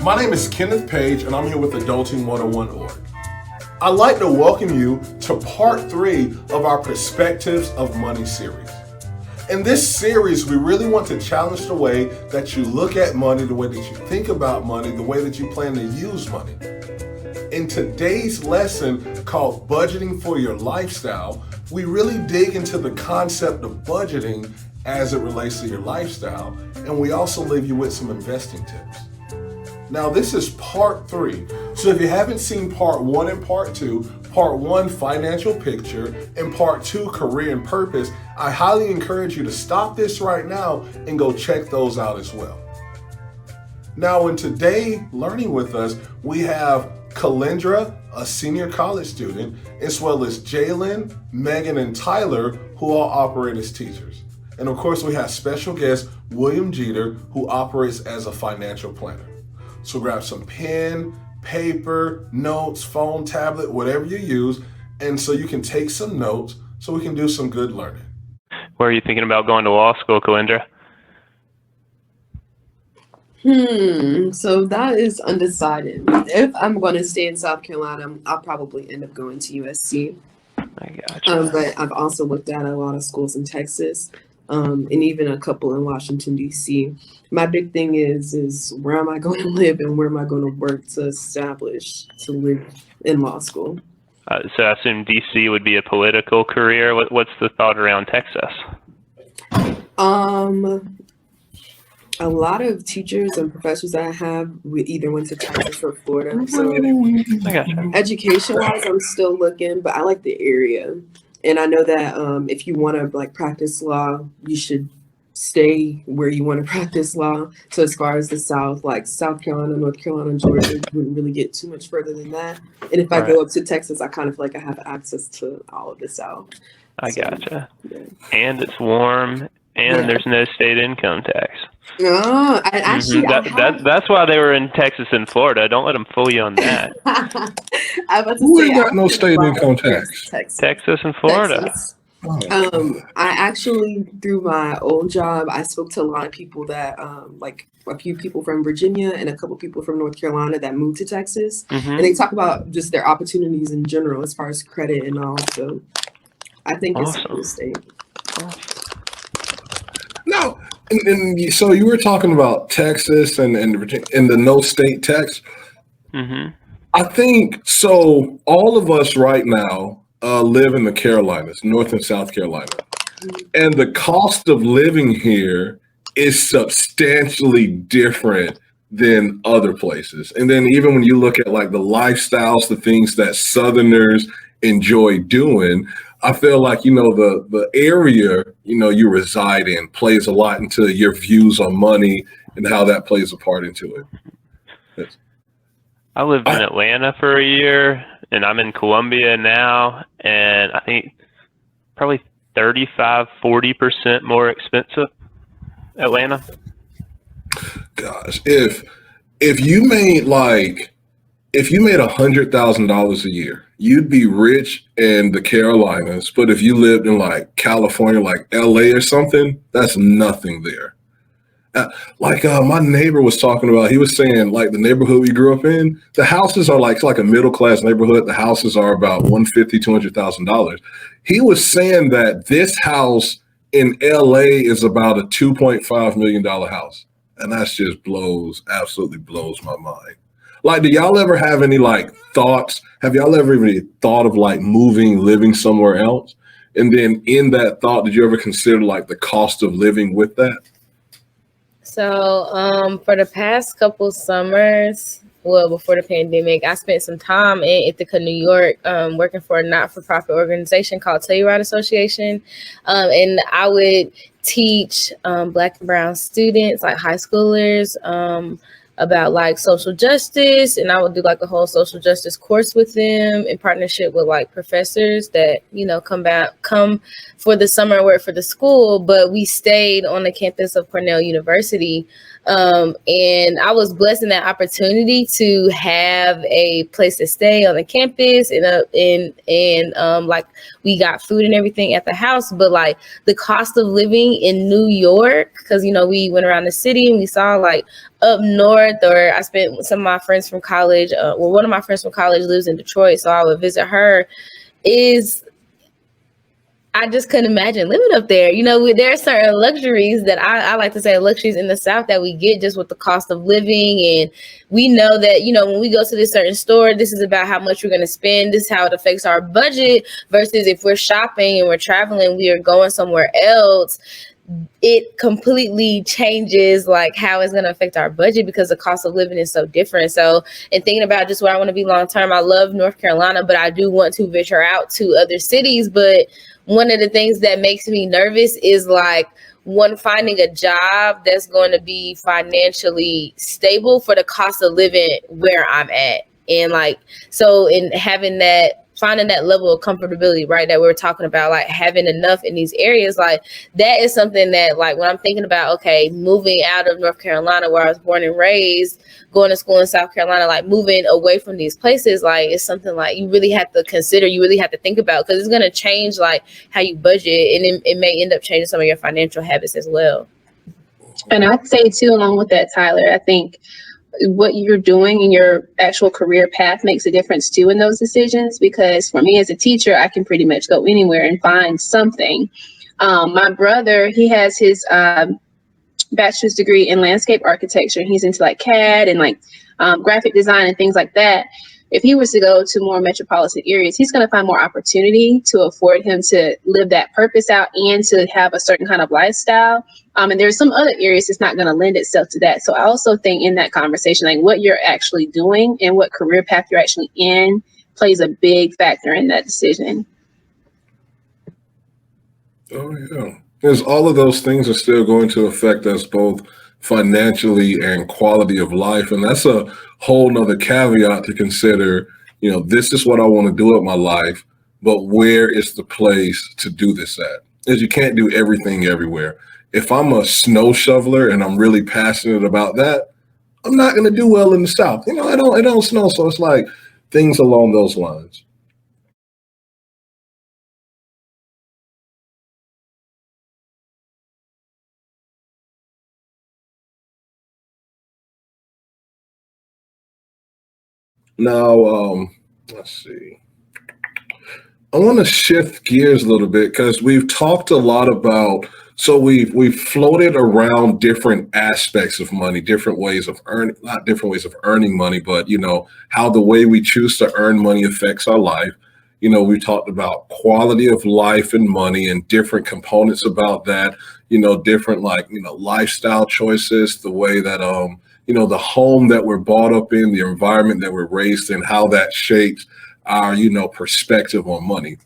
My name is Kenneth Page, and I'm here with Adulting 101.org. I'd like to welcome you to part 3 of our Perspectives of Money series. In this series, we really want to challenge the way that you look at money, the way that you think about money, the way that you plan to use money. In today's lesson called Budgeting for Your Lifestyle, we really dig into the concept of budgeting as it relates to your lifestyle, and we also leave you with some investing tips. Now, this is part 3. So if you haven't seen part 1 and part 2, part 1, financial picture, and part 2, career and purpose, I highly encourage you to stop this right now and go check those out as well. Now, in today learning with us, we have Kalendra, a senior college student, as well as Jalen, Megan, and Tyler, who all operate as teachers. And of course, we have special guest William Jeter, who operates as a financial planner. So grab some pen, paper, notes, phone, tablet, whatever you use, and so you can take some notes so we can do some good learning. Where are you thinking about going to law school, Kalendra? So that is undecided. If I'm going to stay in South Carolina, I'll probably end up going to USC. I gotcha. But I've also looked at a lot of schools in Texas, and even a couple in Washington, D.C. My big thing is where am I going to live and where am I going to work to establish to live in law school? So I assume D.C. would be a political career. What's the thought around Texas? A lot of teachers and professors that I have, we either went to Texas or Florida. So I gotcha. education-wise, I'm still looking, but I like the area. And I know that if you want to practice law, you should stay where you want to practice law. So as far as the South, like South Carolina, North Carolina, Georgia, wouldn't really get too much further than that. And if I go up to Texas, I kind of feel like I have access to all of the South. I gotcha. Yeah. And it's warm, and there's no state income tax. No, I actually that's why they were in Texas and Florida. Don't let them fool you on that. Who ain't got no state income tax? Texas and Florida. Texas. I actually, through my old job, I spoke to a lot of people that, like a few people from Virginia and a couple people from North Carolina that moved to Texas, and they talk about just their opportunities in general as far as credit and all. So I think it's a cool state. No. And so you were talking about Texas and the no state tax. I think so. All of us right now live in the Carolinas, North and South Carolina, and the cost of living here is substantially different than other places. And then even when you look at like the lifestyles, the things that Southerners enjoy doing, I feel like, the area, you reside in plays a lot into your views on money and how that plays a part into it. I lived in Atlanta for a year, and I'm in Columbia now, and I think probably 35-40% more expensive, Atlanta. Gosh, if you made $100,000 a year, you'd be rich in the Carolinas. But if you lived in like California, like LA or something, that's nothing there. My neighbor was talking about, he was saying like the neighborhood we grew up in, the houses are it's like a middle class neighborhood. The houses are about $150,000, $200,000. He was saying that this house in LA is about a $2.5 million house. And that just absolutely blows my mind. Like, do y'all ever have any thoughts? Have y'all ever even thought of moving, living somewhere else? And then in that thought, did you ever consider the cost of living with that? So for the past couple summers, before the pandemic, I spent some time in Ithaca, New York, working for a not-for-profit organization called Telluride Association. And I would teach Black and Brown students, like high schoolers, about social justice, and I would do a whole social justice course with them in partnership with professors that come for the summer and work for the school. But we stayed on the campus of Cornell University And I was blessed in that opportunity to have a place to stay on the campus, and like we got food and everything at the house. But like the cost of living in New York, because we went around the city and we saw like up north, or I spent with some of my friends from college. One of my friends from college lives in Detroit, so I would visit her. I just couldn't imagine living up there. There are certain luxuries that I like to say luxuries in the South that we get just with the cost of living. And we know that, when we go to this certain store, this is about how much we're going to spend. This is how it affects our budget versus if we're shopping and we're traveling, we are going somewhere else. It completely changes like how it's going to affect our budget because the cost of living is so different. So, and thinking about just where I want to be long term, I love North Carolina, but I do want to venture out to other cities. But one of the things that makes me nervous is like finding a job that's going to be financially stable for the cost of living where I'm at. And like, so in finding that level of comfortability, right, that we were talking about, like having enough in these areas, like that is something that like when I'm thinking about, okay, moving out of North Carolina where I was born and raised, going to school in South Carolina, like moving away from these places, like it's something like you really have to consider, you really have to think about, because it's going to change like how you budget, and it may end up changing some of your financial habits as well. And I'd say too, along with that, Tyler, I think what you're doing in your actual career path makes a difference too in those decisions, because for me as a teacher, I can pretty much go anywhere and find something. My brother, he has his bachelor's degree in landscape architecture. He's into like CAD and like graphic design and things like that. If he was to go to more metropolitan areas, he's going to find more opportunity to afford him to live that purpose out and to have a certain kind of lifestyle. And there's some other areas that's not going to lend itself to that. So I also think in that conversation, like what you're actually doing and what career path you're actually in plays a big factor in that decision. Oh, yeah. Because all of those things are still going to affect us both financially and quality of life. And that's a whole nother caveat to consider. This is what I want to do with my life, but where is the place to do this at? Because you can't do everything everywhere. If I'm a snow shoveler and I'm really passionate about that, I'm not going to do well in the South. It don't snow. So it's like things along those lines. Now, let's see. I want to shift gears a little bit because we've talked a lot about, so we've floated around different aspects of money, different ways of not different ways of earning money, but how the way we choose to earn money affects our life. We talked about quality of life and money and different components about that, different lifestyle choices, the way that the home that we're brought up in, the environment that we're raised in, how that shapes our, perspective on money.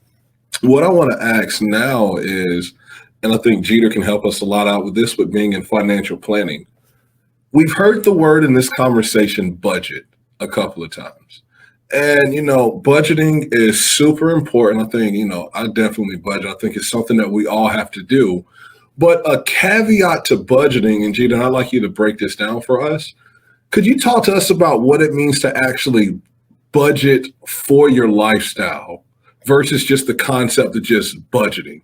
What I want to ask now is, and I think Jeter can help us a lot out with this, with being in financial planning. We've heard the word in this conversation, budget, a couple of times. And, budgeting is super important. I think, I definitely budget. I think it's something that we all have to do. But a caveat to budgeting, and Jeter, I'd like you to break this down for us. Could you talk to us about what it means to actually budget for your lifestyle versus just the concept of just budgeting?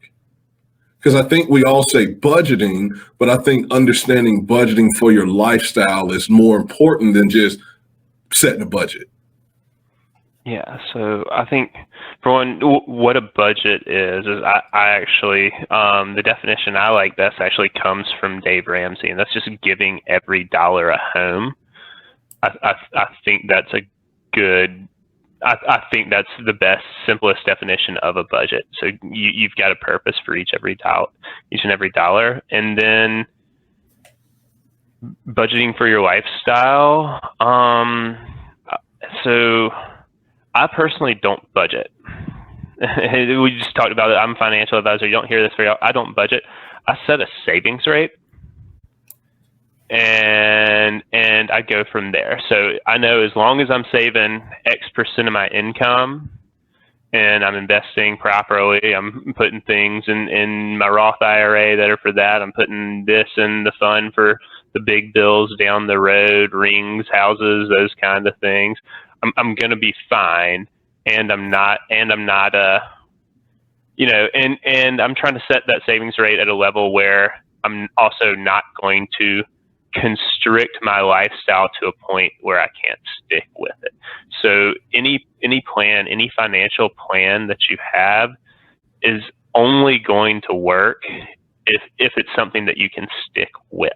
Because I think we all say budgeting, but I think understanding budgeting for your lifestyle is more important than just setting a budget. Yeah, so I think for one, what a budget is I actually, the definition I like best actually comes from Dave Ramsey, and that's just giving every dollar a home. I think that's a good, I think that's the best, simplest definition of a budget. So you've got a purpose for each and every dollar, and then budgeting for your lifestyle. So I personally don't budget. We just talked about it. I'm a financial advisor. You don't hear this very often. I don't budget. I set a savings rate, and I go from there. So I know as long as I'm saving X% of my income, and I'm investing properly. I'm putting things in my Roth IRA that are for that. I'm putting this in the fund for the big bills down the road, rings, houses, those kind of things. I'm going to be fine, and I'm not and I'm trying to set that savings rate at a level where I'm also not going to constrict my lifestyle to a point where I can't stick with it. So any plan, any financial plan that you have is only going to work if it's something that you can stick with.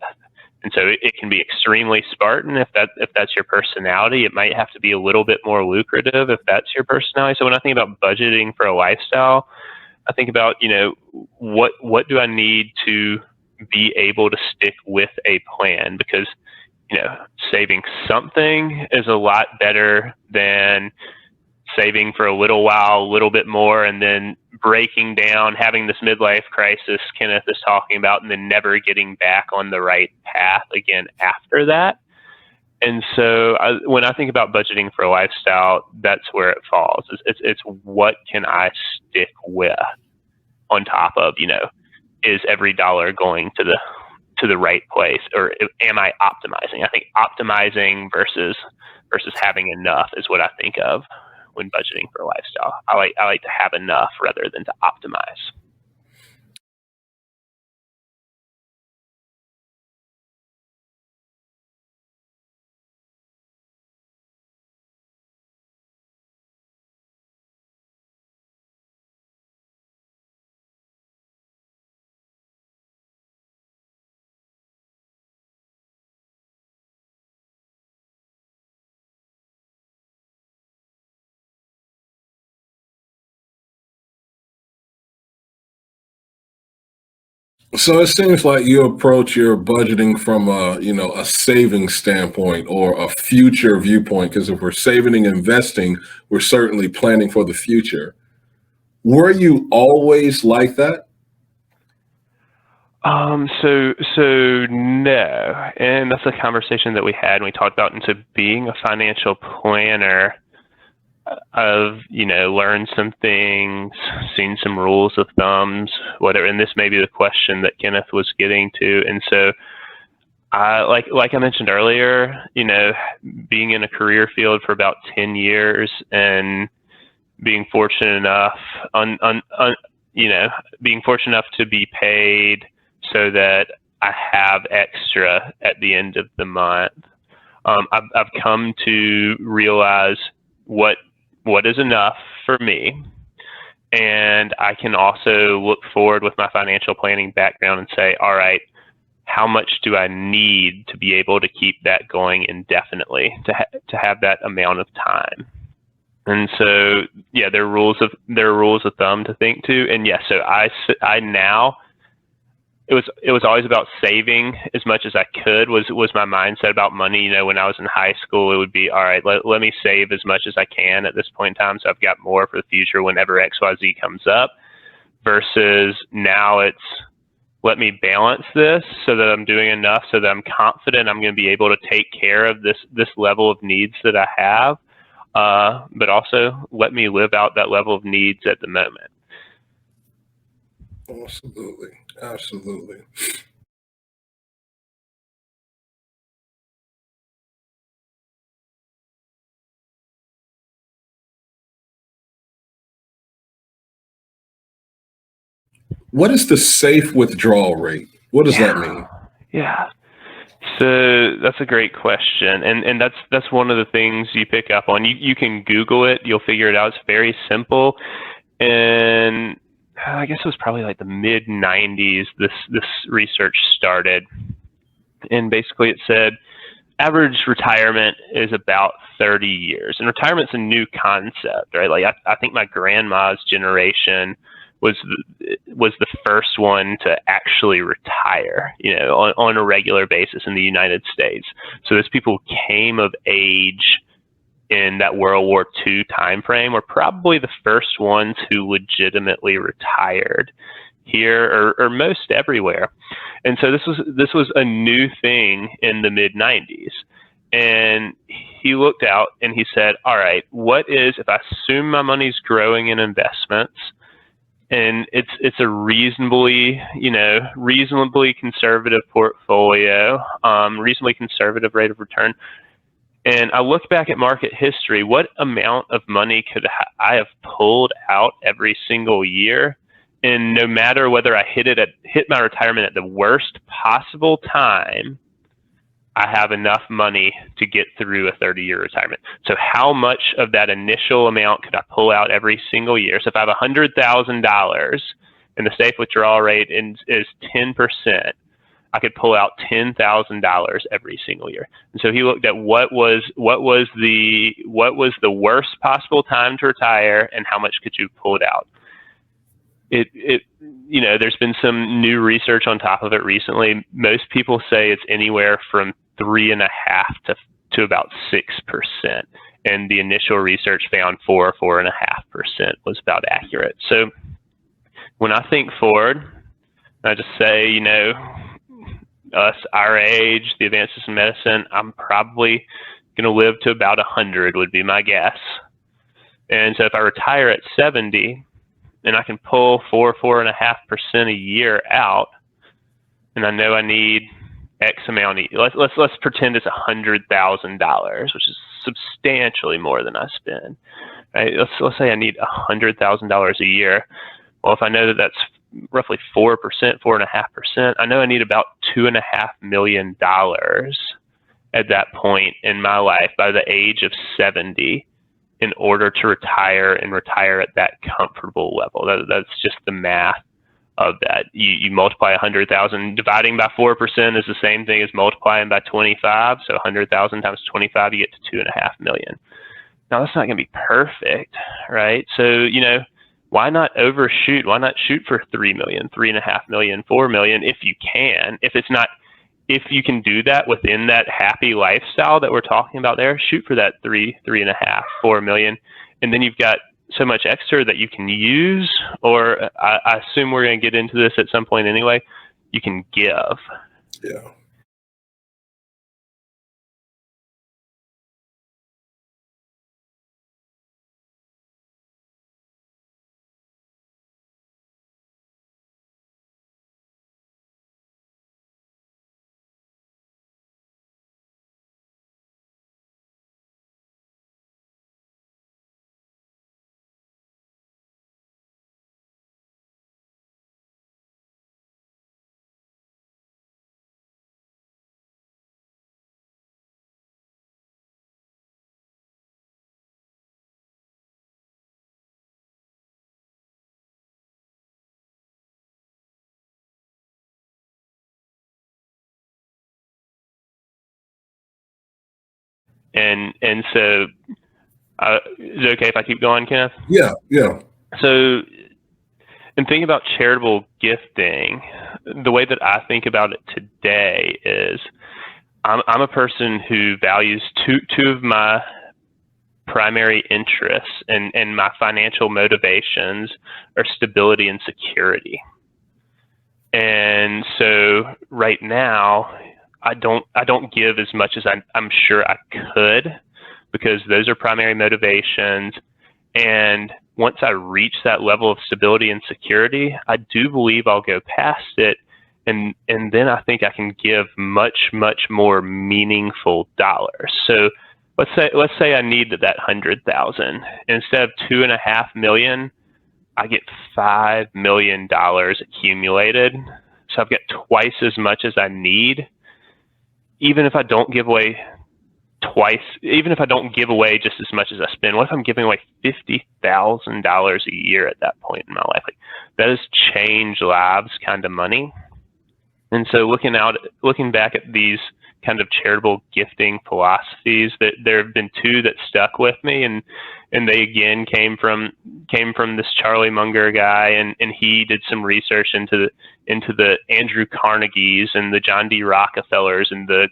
And so it can be extremely Spartan if that's your personality. It might have to be a little bit more lucrative if that's your personality. So when I think about budgeting for a lifestyle, I think about, what do I need to be able to stick with a plan? Because, saving something is a lot better than saving for a little while, a little bit more, and then breaking down, having this midlife crisis Kenneth is talking about, and then never getting back on the right path again after that. And so when I think about budgeting for a lifestyle, that's where it falls. It's what can I stick with on top of, is every dollar going to the right place, or am I optimizing? I think optimizing versus having enough is what I think of when budgeting for a lifestyle. I like to have enough rather than to optimize. So it seems like you approach your budgeting from a saving standpoint or a future viewpoint, because if we're saving and investing, we're certainly planning for the future. Were you always like that? So no, and that's a conversation that we had and we talked about. And so being a financial planner, I've, learned some things, seen some rules of thumbs, and this may be the question that Kenneth was getting to. And so like I mentioned earlier, being in a career field for about 10 years and being fortunate enough, being fortunate enough to be paid so that I have extra at the end of the month. I've come to realize what is enough for me. And I can also look forward with my financial planning background and say, all right, how much do I need to be able to keep that going indefinitely, to have that amount of time? And so, yeah, there are rules of thumb to think to. And yes, so I now, it was always about saving as much as I could was my mindset about money. When I was in high school, it would be, all right, let me save as much as I can at this point in time, so I've got more for the future whenever XYZ comes up, versus now it's, let me balance this so that I'm doing enough so that I'm confident I'm going to be able to take care of this level of needs that I have, but also let me live out that level of needs at the moment. Absolutely. What is the safe withdrawal rate? What does that mean? Yeah. So that's a great question. And that's one of the things you pick up on. You can Google it, you'll figure it out. It's very simple. And I guess it was probably like the mid 90s, this research started. And basically it said average retirement is about 30 years. And retirement's a new concept, right? Like I think my grandma's generation was the first one to actually retire, on a regular basis in the United States. So those people who came of age in that World War II timeframe were probably the first ones who legitimately retired here or most everywhere. And so this was a new thing in the mid 90s. and he looked out and he said, all right, what is, if I assume my money's growing in investments and it's a reasonably conservative portfolio, reasonably conservative rate of return. And I look back at market history, what amount of money could I have pulled out every single year? And no matter whether I hit my retirement at the worst possible time, I have enough money to get through a 30-year retirement. So how much of that initial amount could I pull out every single year? So if I have $100,000 and the safe withdrawal rate is 10%, I could pull out $10,000 every single year. And so he looked at what was the worst possible time to retire and how much could you pull it out. There's been some new research on top of it recently. Most people say it's anywhere from 3.5% to about 6. And the initial research found 4.5% was about accurate. So when I think forward, I just say, us, our age, the advances in medicine, I'm probably going to live to about 100 would be my guess. And so if I retire at 70 and I can pull 4.5% a year out, and I know I need X amount, let's pretend it's $100,000, which is substantially more than I spend. Right? Let's say I need $100,000 a year. Well, if I know that that's roughly 4%, 4.5%, I know I need about $2.5 million at that point in my life by the age of 70 in order to retire and retire at that comfortable level. That's just the math of that. You multiply 100,000, dividing by 4% is the same thing as multiplying by 25. So 100,000 times 25, you get to $2.5 million. Now that's not going to be perfect, right? So, why not overshoot? Why not shoot for 3 million, 3.5 million, 4 million if you can? If you can do that within that happy lifestyle that we're talking about there, shoot for that 3.5, 4 million, and then you've got so much extra that you can use, or I assume we're going to get into this at some point anyway, you can give. Yeah. And so, is it okay if I keep going, Kenneth? Yeah. So, in thinking about charitable gifting, the way that I think about it today is I'm a person who values two of my primary interests and my financial motivations are stability and security. And so right now, I don't give as much as I'm sure I could, because those are primary motivations. And once I reach that level of stability and security, I do believe I'll go past it. And then I think I can give much, much more meaningful dollars. So let's say I need that 100,000. Instead of 2.5 million, I get $5 million accumulated. So I've got twice as much as I need. Even if I don't give away even if I don't give away just as much as I spend, what if I'm giving away $50,000 a year at that point in my life? Like, that is change lives kind of money. And so looking back at these kind of charitable gifting philosophies, that there have been two that stuck with me, and they again came from this Charlie Munger guy, and he did some research into the Andrew Carnegies and the John D. Rockefellers and the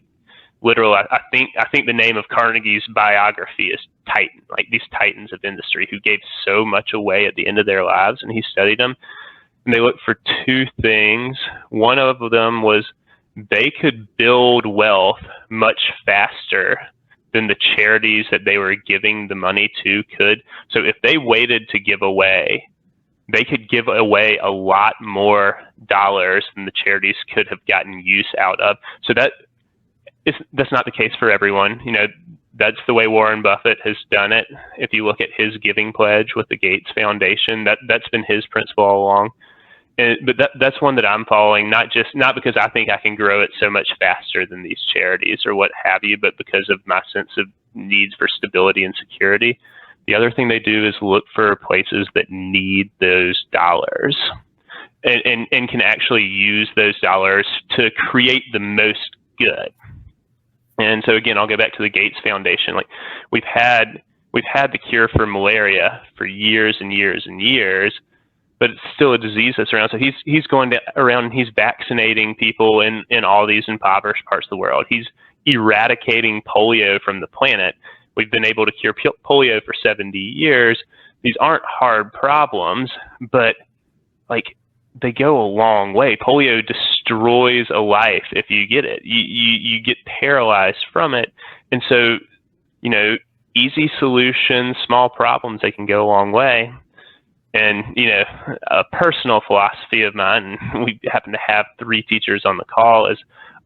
literal. I think the name of Carnegie's biography is Titan, like these titans of industry who gave so much away at the end of their lives, and he studied them. And they looked for two things. One of them was they could build wealth much faster than the charities that they were giving the money to could. So if they waited to give away, they could give away a lot more dollars than the charities could have gotten use out of. So that's not the case for everyone. You know, that's the way Warren Buffett has done it. If you look at his giving pledge with the Gates Foundation, that's been his principle all along. But that's one that I'm following, not because I think I can grow it so much faster than these charities or what have you, but because of my sense of needs for stability and security. The other thing they do is look for places that need those dollars and can actually use those dollars to create the most good. And so again, I'll go back to the Gates Foundation. Like we've had the cure for malaria for years and years and years, but it's still a disease that's around. So he's going around and he's vaccinating people in all these impoverished parts of the world. He's eradicating polio from the planet. We've been able to cure polio for 70 years. These aren't hard problems, but like they go a long way. Polio destroys a life if you get it. You get paralyzed from it. And so, you know, easy solutions, small problems, they can go a long way. And, you know, a personal philosophy of mine, and we happen to have 3 teachers on the call, is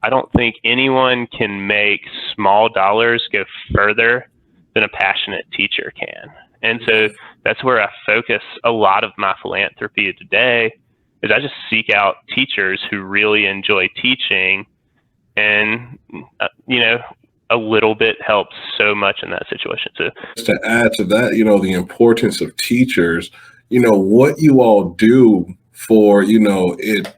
I don't think anyone can make small dollars go further than a passionate teacher can. And so that's where I focus a lot of my philanthropy today, is I just seek out teachers who really enjoy teaching, and, you know, a little bit helps so much in that situation. So to add to that, you know, the importance of teachers, you know, what you all do for, you know, it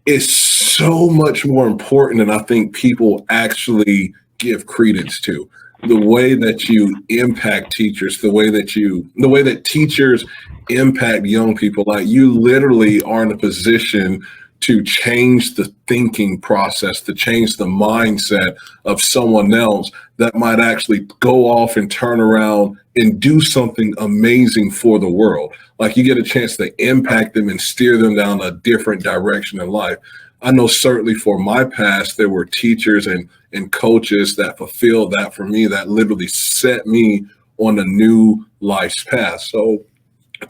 is so much more important than I think people actually give credence to. The way that you impact teachers, the way that teachers impact young people, like you literally are in a position to change the thinking process, to change the mindset of someone else that might actually go off and turn around and do something amazing for the world. Like you get a chance to impact them and steer them down a different direction in life. I know certainly for my past, there were teachers and coaches that fulfilled that for me, that literally set me on a new life's path. So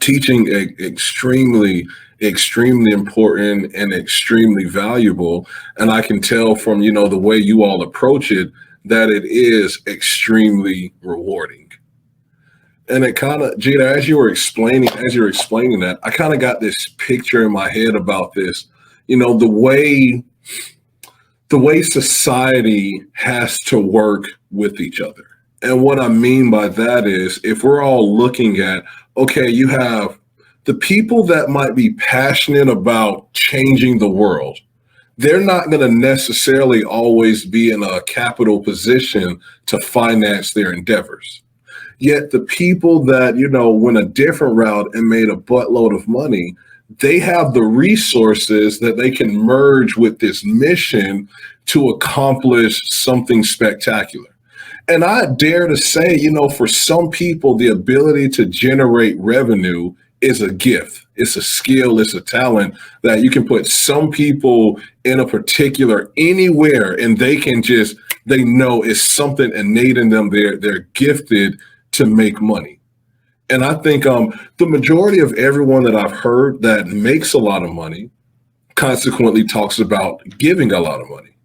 teaching extremely important and extremely valuable. And I can tell from, you know, the way you all approach it, that it is extremely rewarding. And it kind of, Gina, as you're explaining that, I kind of got this picture in my head about this, you know, the way society has to work with each other. And what I mean by that is, if we're all looking at, okay, you have the people that might be passionate about changing the world, they're not going to necessarily always be in a capital position to finance their endeavors. Yet the people that, you know, went a different route and made a buttload of money, they have the resources that they can merge with this mission to accomplish something spectacular. And I dare to say, you know, for some people, the ability to generate revenue is a gift. It's a skill. It's a talent that you can put some people in a particular anywhere, and they know it's something innate in them. They're gifted to make money. And I think the majority of everyone that I've heard that makes a lot of money consequently talks about giving a lot of money.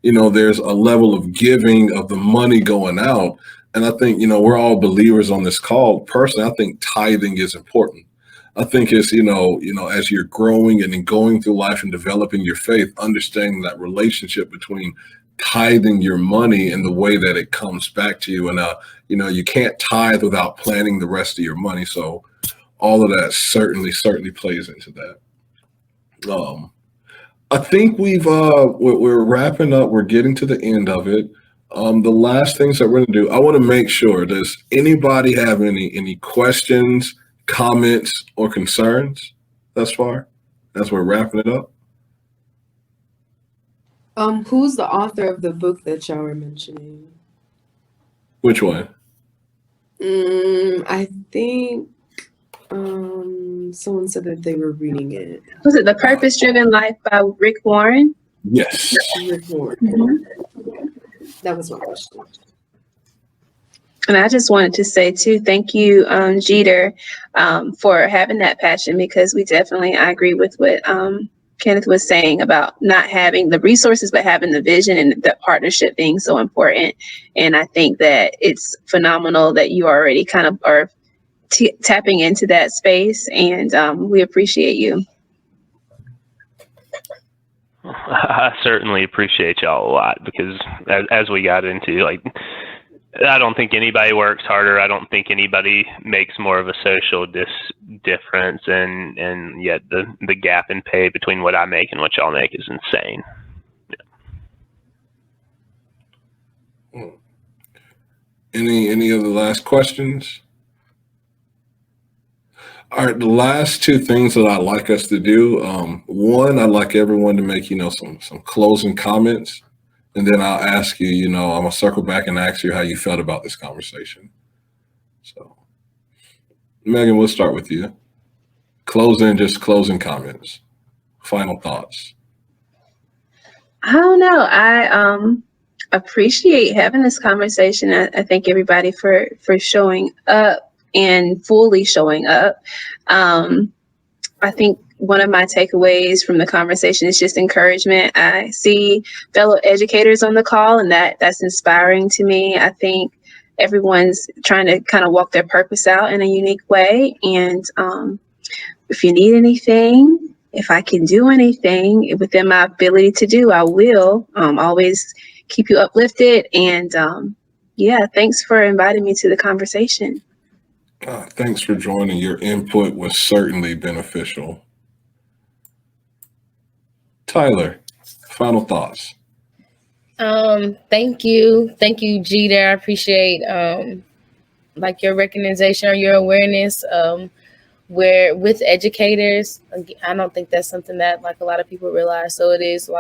You know, there's a level of giving of the money going out. And I think, you know, we're all believers on this call. Personally, I think tithing is important. I think it's, you know, as you're growing and then going through life and developing your faith, understanding that relationship between tithing your money and the way that it comes back to you. And, you know, you can't tithe without planning the rest of your money. So all of that certainly plays into that. I think we're wrapping up. We're getting to the end of it. The last things that we're going to do, I want to make sure, does anybody have any questions, comments, or concerns thus far as we're wrapping it up? Who's the author of the book that y'all were mentioning? Which one? I think someone said that they were reading it. Was it The Purpose Driven Life by Rick Warren? Yes. That was my question. And I just wanted to say too, thank you, Jeter, for having that passion, because I agree with what Kenneth was saying about not having the resources, but having the vision and the partnership being so important. And I think that it's phenomenal that you already kind of are tapping into that space, and we appreciate you. I certainly appreciate y'all a lot, because as we got into, like, I don't think anybody works harder. I don't think anybody makes more of a social difference, and yet the gap in pay between what I make and what y'all make is insane. Yeah. Any other last questions? All right, the last two things that I'd like us to do. One, I'd like everyone to make, some closing comments. And then I'll ask you, I'm going to circle back and ask you how you felt about this conversation. So, Megan, we'll start with you. Closing comments, final thoughts. I don't know. I appreciate having this conversation. I thank everybody for showing up and fully showing up. I think one of my takeaways from the conversation is just encouragement. I see fellow educators on the call, and that's inspiring to me. I think everyone's trying to kind of walk their purpose out in a unique way. And if you need anything, if I can do anything within my ability to do, I will always keep you uplifted. And thanks for inviting me to the conversation. Thanks for joining. Your input was certainly beneficial. Tyler, final thoughts. Thank you, Jeter. I appreciate your recognition or your awareness. Where with educators, I don't think that's something that a lot of people realize. So it is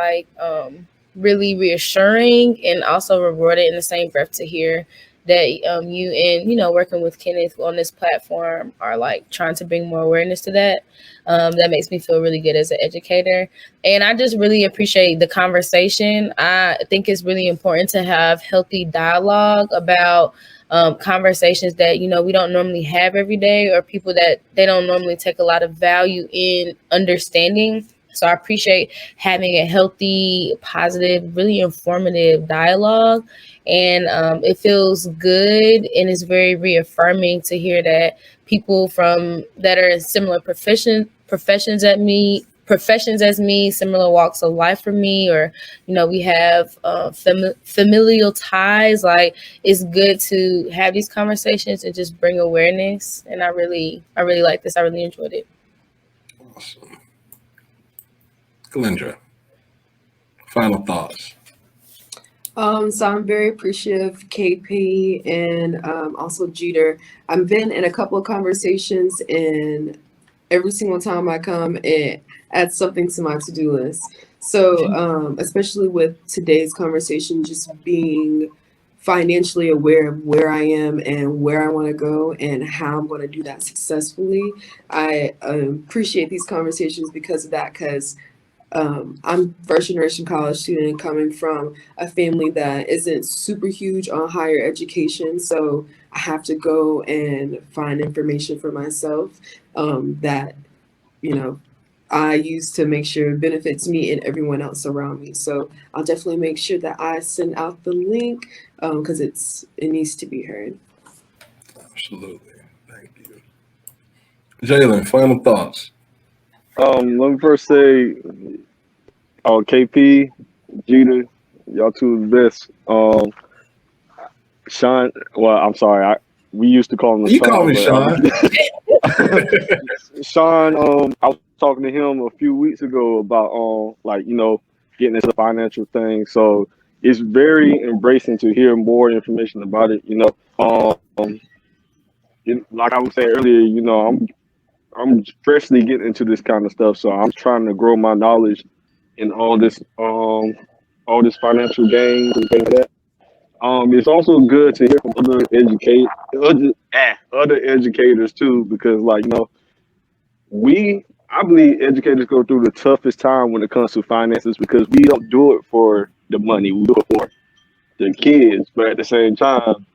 really reassuring and also rewarding in the same breath to hear that you and working with Kenneth on this platform are trying to bring more awareness to that. That makes me feel really good as an educator. And I just really appreciate the conversation. I think it's really important to have healthy dialogue about conversations that, we don't normally have every day, or people that they don't normally take a lot of value in understanding. So I appreciate having a healthy, positive, really informative dialogue. And it feels good, and it's very reaffirming to hear that people that are in similar professions as me, similar walks of life for me, or we have familial ties. It's good to have these conversations and just bring awareness. And I really like this. I really enjoyed it. Awesome. Glendra, final thoughts. So I'm very appreciative, KP, and also Jeter. I've been in a couple of conversations, and every single time I come, it adds something to my to-do list. So especially with today's conversation, just being financially aware of where I am and where I want to go and how I'm going to do that successfully. I appreciate these conversations because of that, because I'm first generation college student coming from a family that isn't super huge on higher education. So I have to go and find information for myself that, I use to make sure it benefits me and everyone else around me. So I'll definitely make sure that I send out the link because it needs to be heard. Absolutely. Thank you. Jalen, final thoughts. Let me first say, KP, Jeter, y'all two are the best. Sean, well, I'm sorry, we used to call him. You call me Sean. Sean, I was talking to him a few weeks ago about getting into financial things. So it's very embracing to hear more information about it. Like I was saying earlier, I'm freshly getting into this kind of stuff, so I'm trying to grow my knowledge in all this financial gains and things like that. It's also good to hear from other educators too, because we I believe educators go through the toughest time when it comes to finances because we don't do it for the money, we do it for the kids. But at the same time,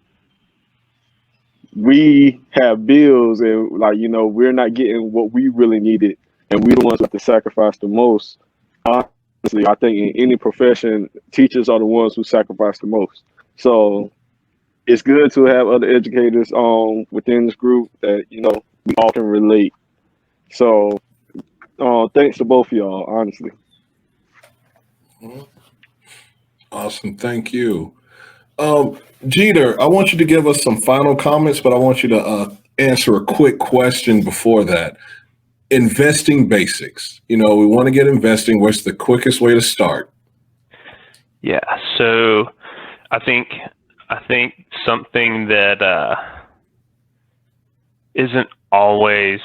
we have bills and we're not getting what we really needed, and we're the ones who have to sacrifice the most. Honestly, I think in any profession, teachers are the ones who sacrifice the most. So it's good to have other educators within this group that we all can relate. So thanks to both of y'all, honestly. Awesome. Thank you. Jeter, I want you to give us some final comments, but I want you to answer a quick question before that. Investing basics. We want to get investing. What's the quickest way to start? Yeah. So I think something that isn't always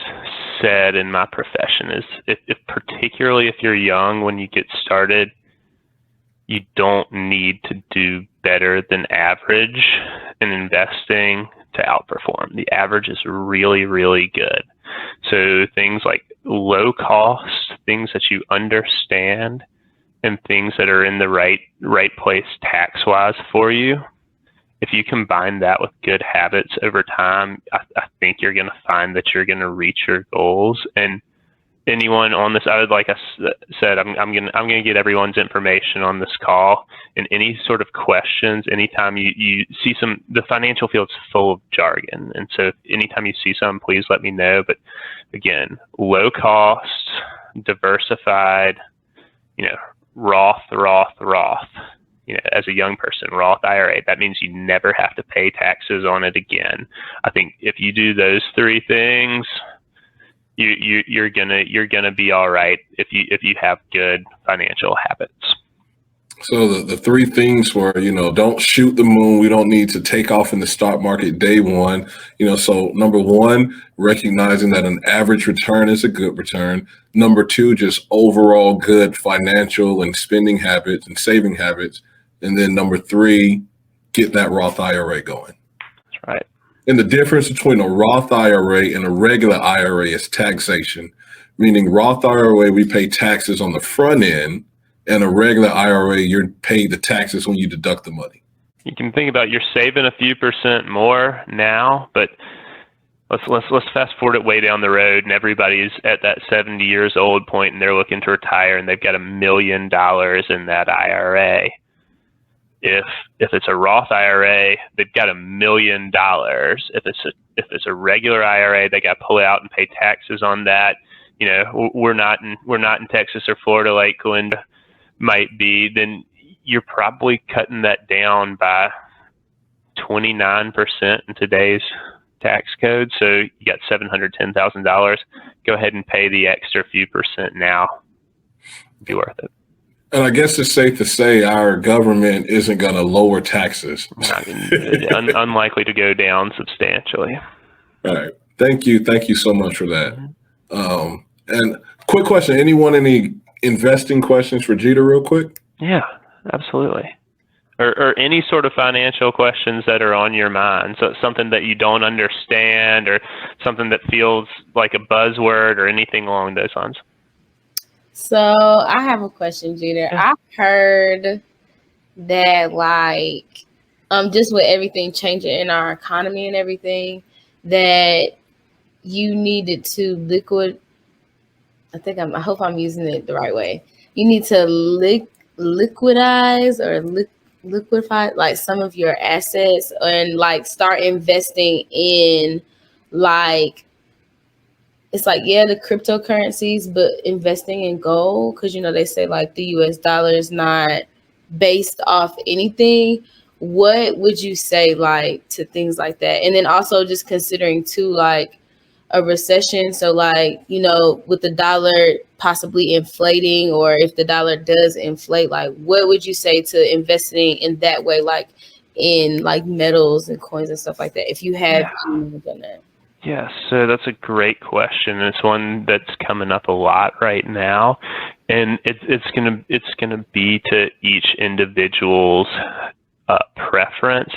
said in my profession is if particularly if you're young when you get started, you don't need to do better than average in investing to outperform. The average is really, really good. So things like low cost, things that you understand, and things that are in the right place tax-wise for you, if you combine that with good habits over time, I think you're going to find that you're going to reach your goals. And anyone on this, like I said, I'm going to get everyone's information on this call, and any sort of questions, anytime you see the financial field's full of jargon. And so anytime you see some, please let me know. But again, low cost, diversified, Roth. As a young person, Roth IRA, that means you never have to pay taxes on it again. I think if you do those three things, you're gonna be all right if you have good financial habits. So the three things were, don't shoot the moon. We don't need to take off in the stock market day one. So number one, recognizing that an average return is a good return. Number two, just overall good financial and spending habits and saving habits. And then number three, get that Roth IRA going. That's right. And the difference between a Roth IRA and a regular IRA is taxation, meaning Roth IRA, we pay taxes on the front end, and a regular IRA, you're paid the taxes when you deduct the money. You can think about you're saving a few percent more now, but let's fast forward it way down the road, and everybody's at that 70 years old point, and they're looking to retire, and they've got $1 million in that IRA. If it's a Roth IRA, they've got $1 million. If it's a regular IRA, they got to pull out and pay taxes on that. We're not in Texas or Florida like Glinda might be. Then you're probably cutting that down by 29% in today's tax code. So you got $710,000. Go ahead and pay the extra few percent now. It'd be worth it. And I guess it's safe to say our government isn't going to lower taxes. Unlikely to go down substantially. All right. Thank you. Thank you so much for that. And quick question. Anyone, any investing questions for Jeter real quick? Yeah, absolutely. Or any sort of financial questions that are on your mind. So something that you don't understand or something that feels like a buzzword or anything along those lines. So I have a question, Jeter. Yeah. I've heard that just with everything changing in our economy and everything, that you needed to I hope I'm using it the right way. You need to liquidize or liquefy like some of your assets and start investing in it's the cryptocurrencies, but investing in gold, because they say the US dollar is not based off anything. What would you say to things like that? And then also just considering too a recession, so with the dollar possibly inflating, or if the dollar does inflate, what would you say to investing in that way, in metals and coins and stuff like that, if you have done that? Yeah, so that's a great question. It's one that's coming up a lot right now, and it's gonna be to each individual's preference,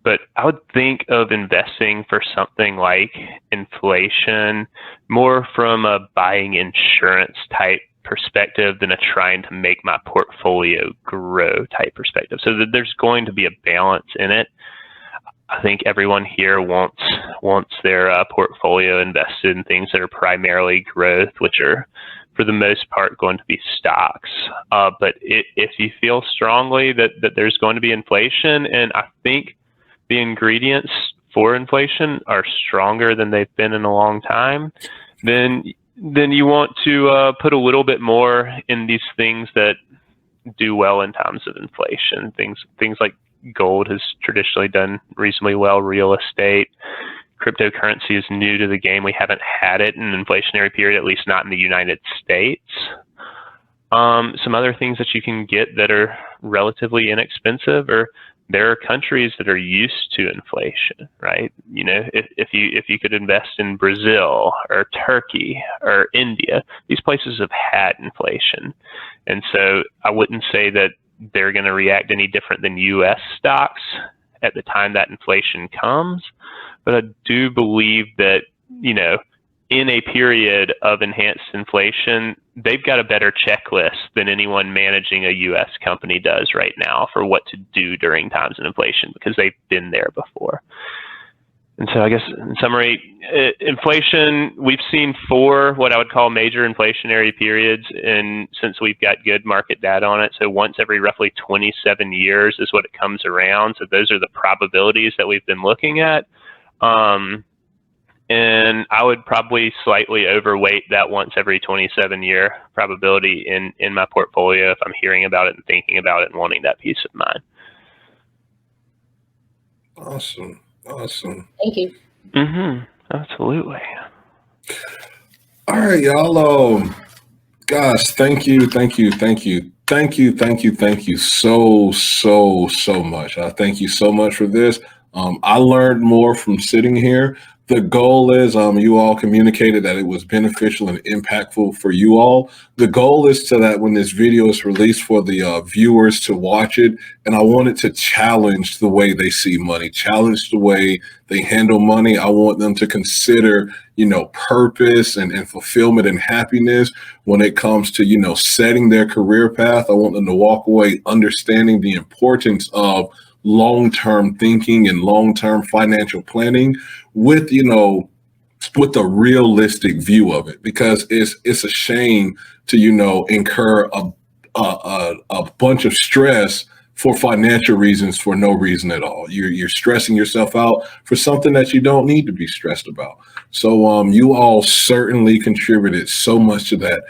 but I would think of investing for something like inflation more from a buying insurance type perspective than a trying to make my portfolio grow type perspective. So that there's going to be a balance in it. I think everyone here wants their portfolio invested in things that are primarily growth, which are for the most part going to be stocks. But if you feel strongly that there's going to be inflation, and I think the ingredients for inflation are stronger than they've been in a long time, then you want to put a little bit more in these things that do well in times of inflation. Things like gold has traditionally done reasonably well, real estate. Cryptocurrency is new to the game. We haven't had it in an inflationary period, at least not in the United States. Some other things that you can get that are relatively inexpensive, or there are countries that are used to inflation, right? You know, if you could invest in Brazil or Turkey or India, these places have had inflation. And so I wouldn't say that they're going to react any different than U.S. stocks at the time that inflation comes. But I do believe that, you know, in a period of enhanced inflation, they've got a better checklist than anyone managing a U.S. company does right now for what to do during times of inflation, because they've been there before. And so I guess in summary, inflation, we've seen 4 what I would call major inflationary periods, and since we've got good market data on it. So once every roughly 27 years is what it comes around. So those are the probabilities that we've been looking at. And I would probably slightly overweight that once every 27-year probability in my portfolio if I'm hearing about it and thinking about it and wanting that peace of mind. Awesome. Thank you. Absolutely. All right, y'all. Guys, thank you so much. I thank you so much for this. I learned more from sitting here. The goal is you all communicated that it was beneficial and impactful for you all. The goal is to that when this video is released for the viewers to watch it, and I want it to challenge the way they see money, challenge the way they handle money. I want them to consider, you know, purpose and fulfillment and happiness when it comes to, you know, setting their career path. I want them to walk away understanding the importance of long-term thinking and long-term financial planning with, you know, with a realistic view of it, because it's a shame to, you know, incur a bunch of stress for financial reasons for no reason at all. You're stressing yourself out for something that you don't need to be stressed about. So you all certainly contributed so much to that.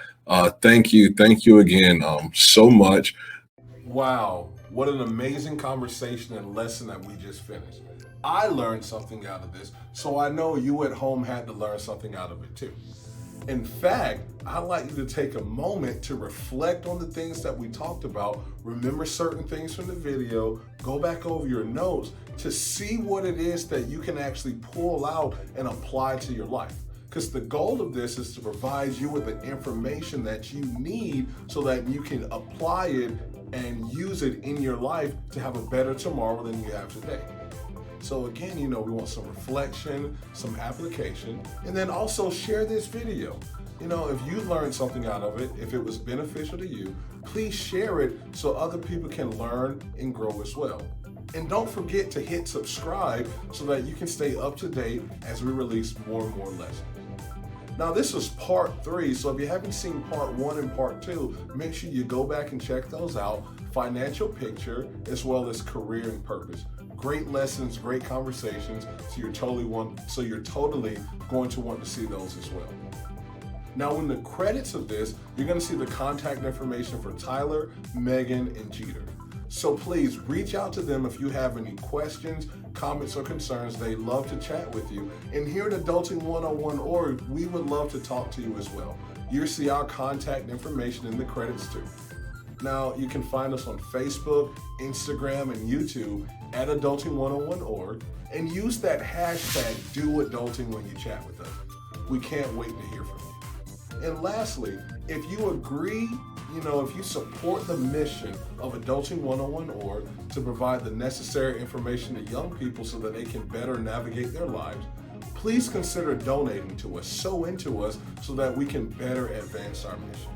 Thank you again so much. Wow, what an amazing conversation and lesson that we just finished. I learned something out of this, so I know you at home had to learn something out of it too. In fact, I'd like you to take a moment to reflect on the things that we talked about, remember certain things from the video, go back over your notes to see what it is that you can actually pull out and apply to your life. Because the goal of this is to provide you with the information that you need so that you can apply it and use it in your life to have a better tomorrow than you have today. So again, you know, we want some reflection, some application, and then also share this video. You know, if you learned something out of it, if it was beneficial to you, please share it so other people can learn and grow as well. And don't forget to hit subscribe so that you can stay up to date as we release more and more lessons. Now, this is part 3, so if you haven't seen part 1 and part 2, make sure you go back and check those out. Financial picture, as well as career and purpose. Great lessons, great conversations, so you're totally going to want to see those as well. Now, in the credits of this, you're going to see the contact information for Tyler, Megan, and Jeter. So please reach out to them if you have any questions, comments, or concerns. They'd love to chat with you. And here at Adulting 101 Org, we would love to talk to you as well. You'll see our contact information in the credits too. Now, you can find us on Facebook, Instagram, and YouTube at Adulting 101 Org, and use that hashtag #DoAdulting when you chat with us. We can't wait to hear from you. And lastly, if you agree if you support the mission of Adulting 101 org to provide the necessary information to young people so that they can better navigate their lives, please consider donating to us, sow into us so that we can better advance our mission.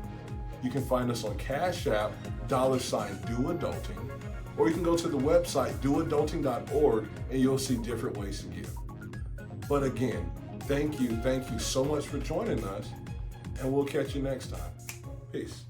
You can find us on Cash App, $DoAdulting, or you can go to the website doadulting.org and you'll see different ways to give. But again, thank you so much for joining us, and we'll catch you next time. Peace.